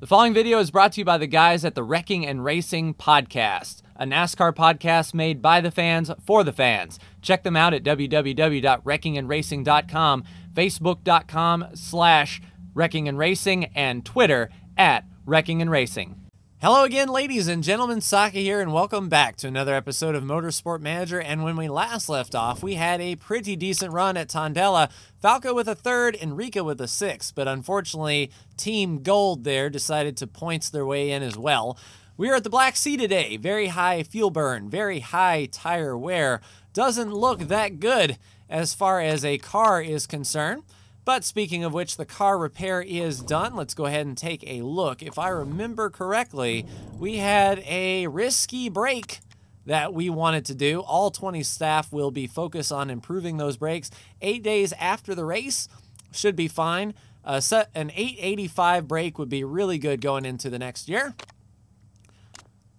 The following video is brought to you by the guys at the Wrecking and Racing Podcast, a NASCAR podcast made by the fans for the fans. Check them out at www.wreckingandracing.com, facebook.com/wreckingandracing, and Twitter @wreckingandracing. Hello again, ladies and gentlemen, Saka here, and welcome back to another episode of Motorsport Manager. And when we last left off, we had a pretty decent run at Tondela. Falco with a third, Enrica with a sixth, but unfortunately, Team Gold there decided to points their way in as well. We are at the Black Sea today. Very high fuel burn, very high tire wear. Doesn't look that good as far as a car is concerned. But speaking of which, the car repair is done. Let's go ahead and take a look. If I remember correctly, we had a risky break that we wanted to do. All 20 staff will be focused on improving those brakes. 8 days after the race should be fine. An 885 brake would be really good going into the next year.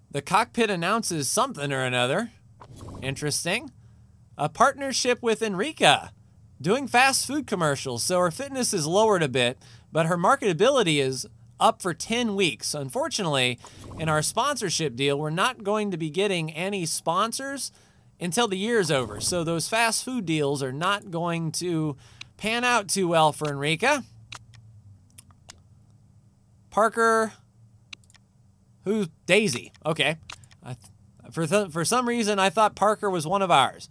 The cockpit announces something or another. Interesting. A partnership with Enrica, doing fast food commercials, so her fitness is lowered a bit, but her marketability is up for 10 weeks. Unfortunately, in our sponsorship deal, we're not going to be getting any sponsors until the year's over, so those fast food deals are not going to pan out too well for Enrica. Parker, who's Daisy? Okay. For some reason, I thought Parker was one of ours.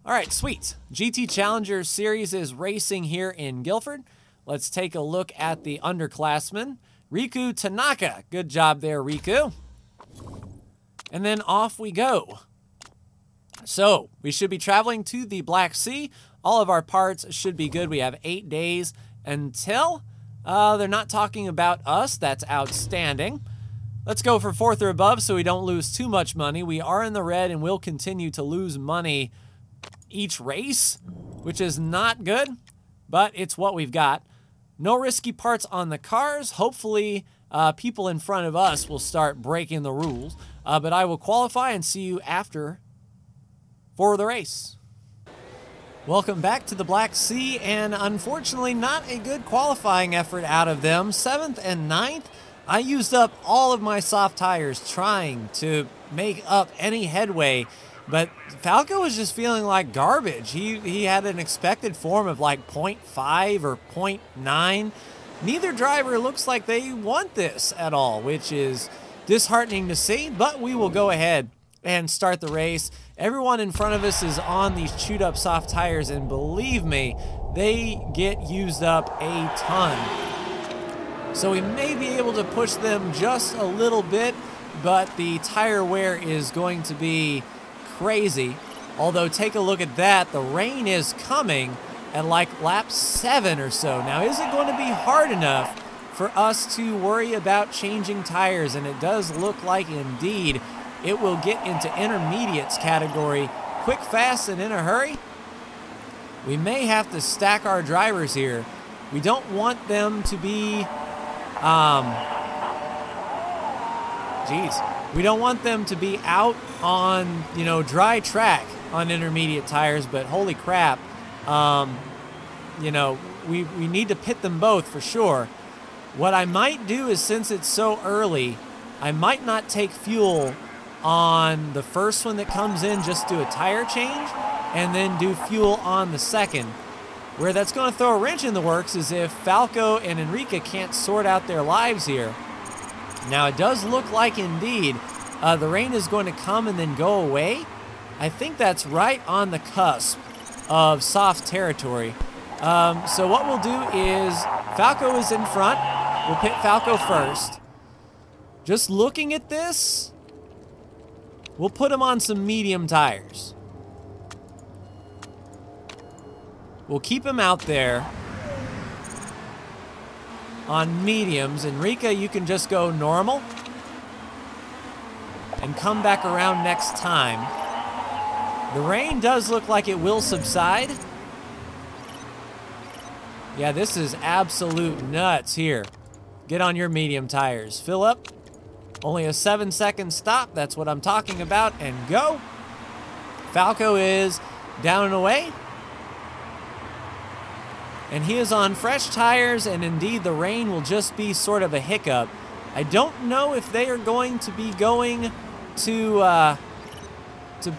All right, sweet. GT Challenger Series is racing here in Guilford. Let's take a look at the underclassmen. Riku Tanaka. Good job there, Riku. And then off we go. So, we should be traveling to the Black Sea. All of our parts should be good. We have 8 days until they're not talking about us. That's outstanding. Let's go for 4th or above so we don't lose too much money. We are in the red and will continue to lose money each race, which is not good, but it's what we've got. No risky parts on the cars. Hopefully, people in front of us will start breaking the rules, but I will qualify and see you after for the race. Welcome back to the Black Sea, and unfortunately, not a good qualifying effort out of them. 7th and 9th. I used up all of my soft tires trying to make up any headway, but Falco was just feeling like garbage. He had an expected form of like 0.5 or 0.9. Neither driver looks like they want this at all, which is disheartening to see, but we will go ahead and start the race. Everyone in front of us is on these chewed up soft tires, and believe me, they get used up a ton. So we may be able to push them just a little bit, but the tire wear is going to be crazy. Although, take a look at that. The rain is coming at like lap 7 or so. Now, is it going to be hard enough for us to worry about changing tires? And it does look like indeed it will get into intermediates category quick, fast, and in a hurry. We may have to stack our drivers here. We don't want them to be we don't want them to be out on, dry track on intermediate tires, but holy crap, we need to pit them both for sure. What I might do is, since it's so early, I might not take fuel on the first one that comes in, just do a tire change, and then do fuel on the second. Where that's going to throw a wrench in the works is if Falco and Enrica can't sort out their lives here. Now, it does look like, indeed, the rain is going to come and then go away. I think that's right on the cusp of soft territory. So what we'll do is, Falco is in front. We'll pit Falco first. Just looking at this, we'll put him on some medium tires. We'll keep him out there on mediums. Enrica, you can just go normal and come back around next time. The rain does look like it will subside. Yeah, this is absolute nuts here. Get on your medium tires. Fill up. Only a 7-second stop. That's what I'm talking about. And go. Falco is down and away. And he is on fresh tires, and indeed the rain will just be sort of a hiccup. I don't know if they are going to be going to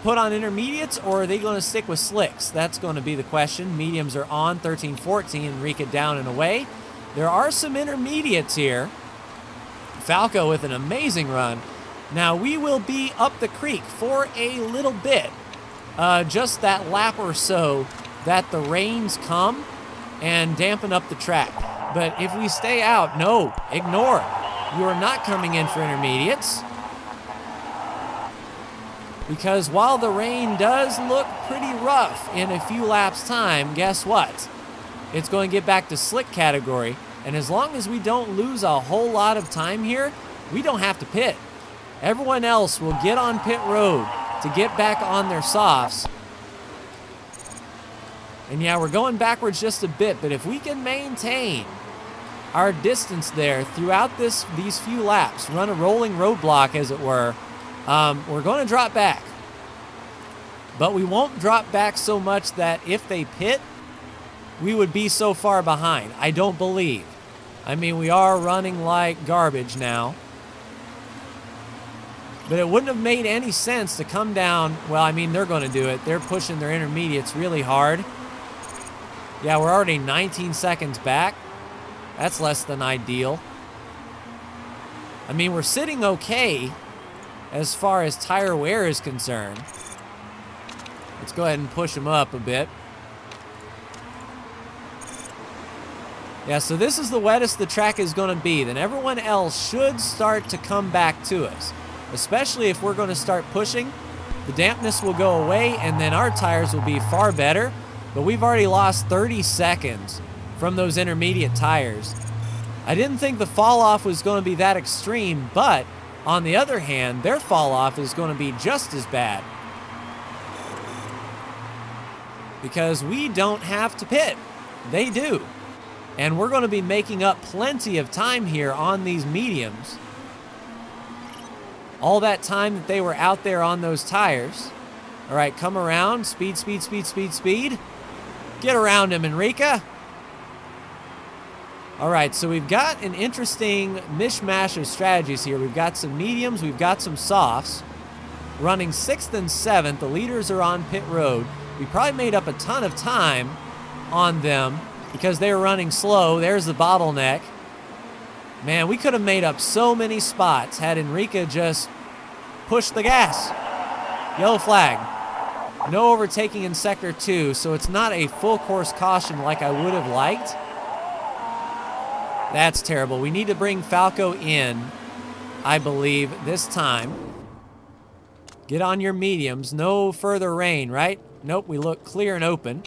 put on intermediates, or are they going to stick with slicks? That's going to be the question. Mediums are on, 13-14, Enrica down and away. There are some intermediates here. Falco with an amazing run. Now we will be up the creek for a little bit. Just that lap or so that the rains come and dampen up the track. But if we stay out, no, ignore. You are not coming in for intermediates. Because while the rain does look pretty rough in a few laps' time, guess what? It's going to get back to slick category. And as long as we don't lose a whole lot of time here, we don't have to pit. Everyone else will get on pit road to get back on their softs. And yeah, we're going backwards just a bit, but if we can maintain our distance there throughout these few laps, run a rolling roadblock as it were, we're going to drop back. But we won't drop back so much that if they pit, we would be so far behind. I don't believe. I mean, we are running like garbage now. But it wouldn't have made any sense to come down. Well, I mean, they're going to do it. They're pushing their intermediates really hard. Yeah, we're already 19 seconds back. That's less than ideal. I mean, we're sitting okay as far as tire wear is concerned. Let's go ahead and push them up a bit. Yeah, so this is the wettest the track is going to be. Then everyone else should start to come back to us. Especially if we're going to start pushing. The dampness will go away, and then our tires will be far better. But we've already lost 30 seconds from those intermediate tires. I didn't think the fall off was going to be that extreme, but on the other hand, their fall off is going to be just as bad. Because we don't have to pit. They do. And we're going to be making up plenty of time here on these mediums. All that time that they were out there on those tires. All right, come around. Speed, speed, speed, speed, speed. Get around him, Enrica. All right, so we've got an interesting mishmash of strategies here. We've got some mediums. We've got some softs. Running 6th and 7th. The leaders are on pit road. We probably made up a ton of time on them because they were running slow. There's the bottleneck. Man, we could have made up so many spots had Enrica just pushed the gas. Yellow flag. No overtaking in Sector 2, so it's not a full course caution like I would have liked. That's terrible. We need to bring Falco in, I believe, this time. Get on your mediums. No further rain, right? Nope, we look clear and open.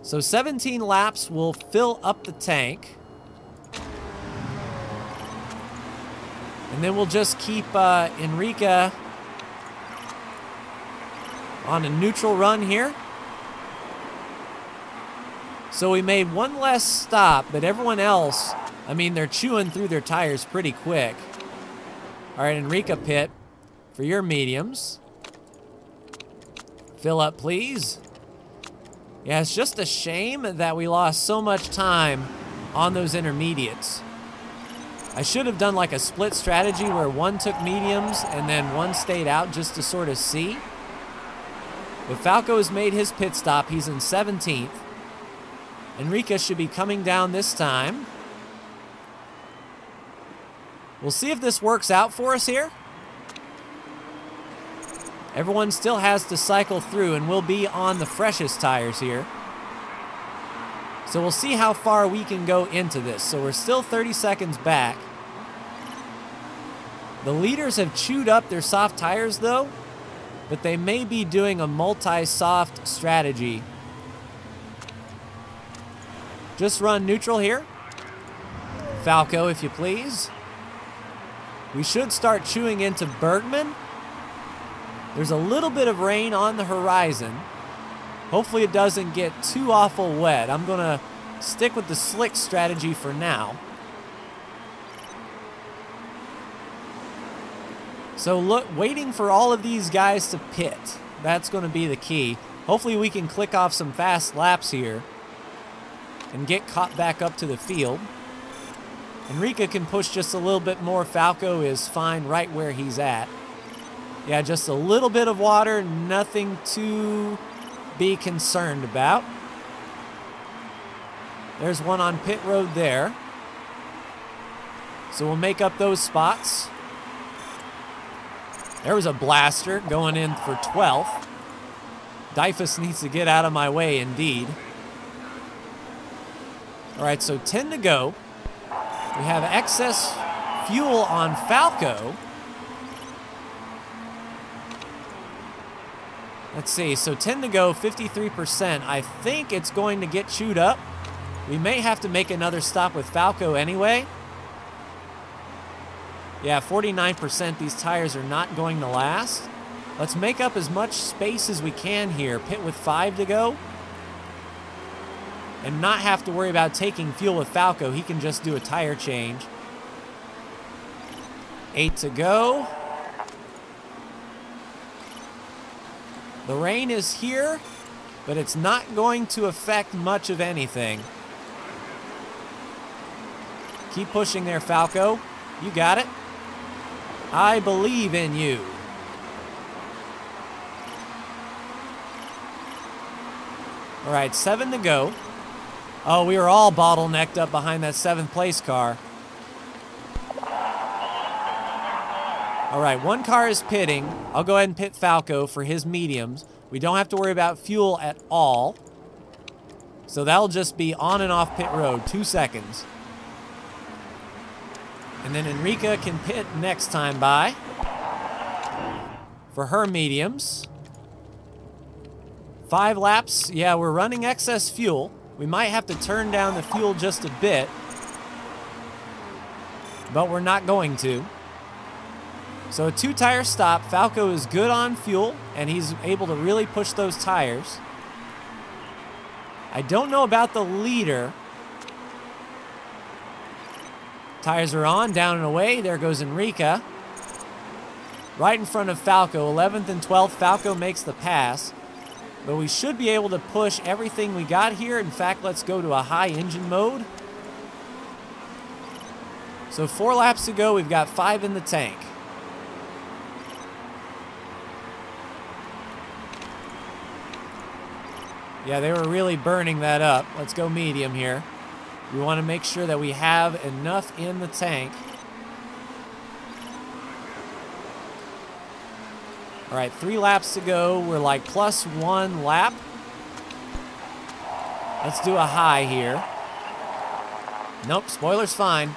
So 17 laps will fill up the tank. And then we'll just keep Enrica on a neutral run here. So we made one less stop, but everyone else, I mean, they're chewing through their tires pretty quick. All right, Enrica pit for your mediums. Fill up, please. Yeah, it's just a shame that we lost so much time on those intermediates. I should have done like a split strategy where one took mediums and then one stayed out just to sort of see. But Falco has made his pit stop. He's in 17th. Enrica should be coming down this time. We'll see if this works out for us here. Everyone still has to cycle through, and we'll be on the freshest tires here. So we'll see how far we can go into this. So we're still 30 seconds back. The leaders have chewed up their soft tires, though, but they may be doing a multi-soft strategy. Just run neutral here. Falco, if you please. We should start chewing into Bergman. There's a little bit of rain on the horizon. Hopefully it doesn't get too awful wet. I'm going to stick with the slick strategy for now. So look, waiting for all of these guys to pit. That's going to be the key. Hopefully we can click off some fast laps here and get caught back up to the field. Enrica can push just a little bit more. Falco is fine right where he's at. Yeah, just a little bit of water, nothing to be concerned about. There's one on pit road there. So we'll make up those spots. There was a blaster going in for 12th. Dyfus needs to get out of my way, indeed. All right, so 10 to go. We have excess fuel on Falco. Let's see, so 10 to go, 53%. I think it's going to get chewed up. We may have to make another stop with Falco anyway. Yeah, 49%. These tires are not going to last. Let's make up as much space as we can here. Pit with 5 to go. And not have to worry about taking fuel with Falco. He can just do a tire change. 8 to go. The rain is here, but it's not going to affect much of anything. Keep pushing there, Falco. You got it. I believe in you. All right, 7 to go. Oh, we were all bottlenecked up behind that 7th place car. All right, one car is pitting. I'll go ahead and pit Falco for his mediums. We don't have to worry about fuel at all. So that'll just be on and off pit road, 2 seconds. And then Enrica can pit next time by for her mediums. 5 laps. Yeah, we're running excess fuel. We might have to turn down the fuel just a bit, but we're not going to. So a 2-tire stop. Falco is good on fuel, and he's able to really push those tires. I don't know about the leader. Tires are on, down and away. There goes Enrica. Right in front of Falco, 11th and 12th. Falco makes the pass. But we should be able to push everything we got here. In fact, let's go to a high engine mode. So 4 laps to go. We've got 5 in the tank. Yeah, they were really burning that up. Let's go medium here. We want to make sure that we have enough in the tank. All right, 3 laps to go. We're like +1 lap. Let's do a high here. Nope, spoiler's fine.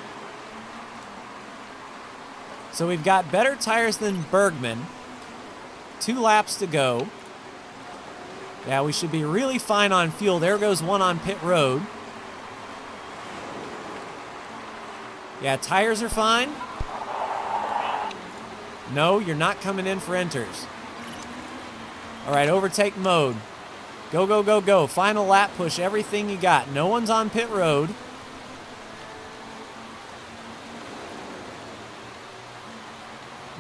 So we've got better tires than Bergman. 2 laps to go. Yeah, we should be really fine on fuel. There goes one on pit road. Yeah, tires are fine. No, you're not coming in for enters. All right, overtake mode. Go, go, go, go. Final lap, push everything you got. No one's on pit road.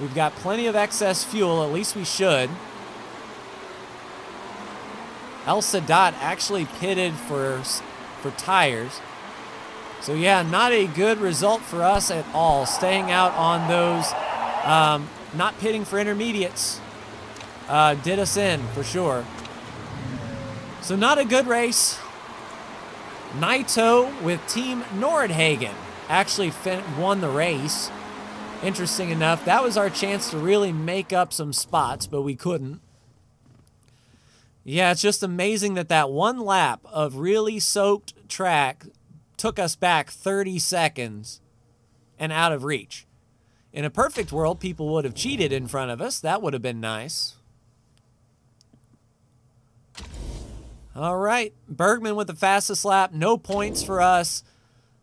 We've got plenty of excess fuel, at least we should. El Sadat actually pitted for tires. So yeah, not a good result for us at all. Staying out on those, not pitting for intermediates, did us in for sure. So not a good race. Naito with Team Nordhagen actually won the race. Interesting enough, that was our chance to really make up some spots, but we couldn't. Yeah, it's just amazing that that 1 lap of really soaked track took us back 30 seconds and out of reach. In a perfect world, people would have cheated in front of us. That would have been nice. All right, Bergman with the fastest lap. No points for us.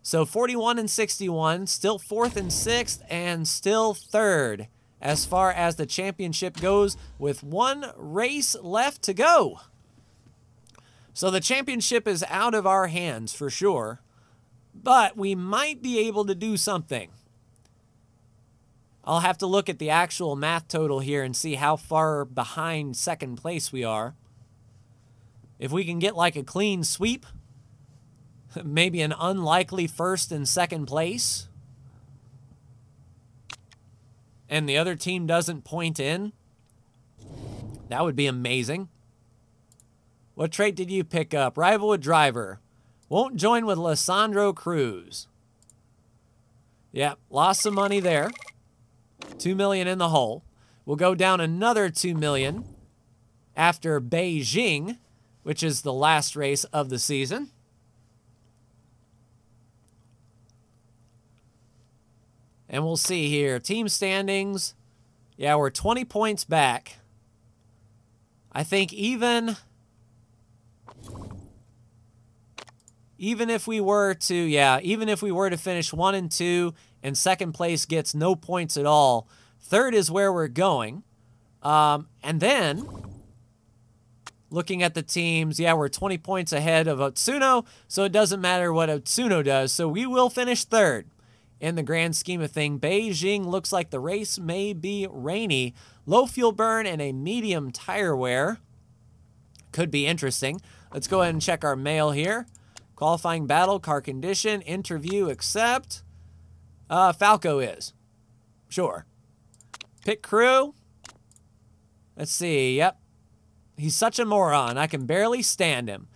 So 41 and 61, still 4th and 6th, and still 3rd as far as the championship goes, with 1 race left to go. So the championship is out of our hands for sure, but we might be able to do something. I'll have to look at the actual math total here and see how far behind 2nd place we are. If we can get like a clean sweep, maybe an unlikely 1st and 2nd place, and the other team doesn't point in, that would be amazing. What trait did you pick up? Rival with driver. Won't join with Lissandro Cruz. Yeah, lost some money there. 2 million in the hole. We'll go down another 2 million after Beijing, which is the last race of the season. And we'll see here. Team standings. Yeah, we're 20 points back. I think even if we were to finish 1 and 2 and second place gets no points at all, third is where we're going. And then looking at the teams, yeah, we're 20 points ahead of Otsuno, so it doesn't matter what Otsuno does. So we will finish third in the grand scheme of things. Beijing looks like the race may be rainy. Low fuel burn and a medium tire wear. Could be interesting. Let's go ahead and check our mail here. Qualifying battle, car condition, interview, accept. Falco is. Sure. Pit crew. Let's see. Yep. He's such a moron. I can barely stand him.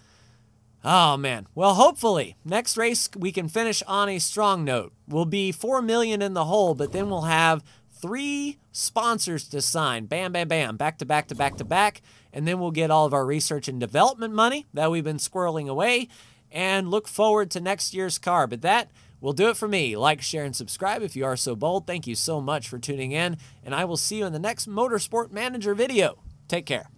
Oh, man. Well, hopefully, next race we can finish on a strong note. We'll be 4 million in the hole, but then we'll have 3 sponsors to sign. Bam, bam, bam. Back to back to back to back. And then we'll get all of our research and development money that we've been squirreling away and look forward to next year's car. But that will do it for me. Like, share, and subscribe if you are so bold. Thank you so much for tuning in, and I will see you in the next Motorsport Manager video. Take care.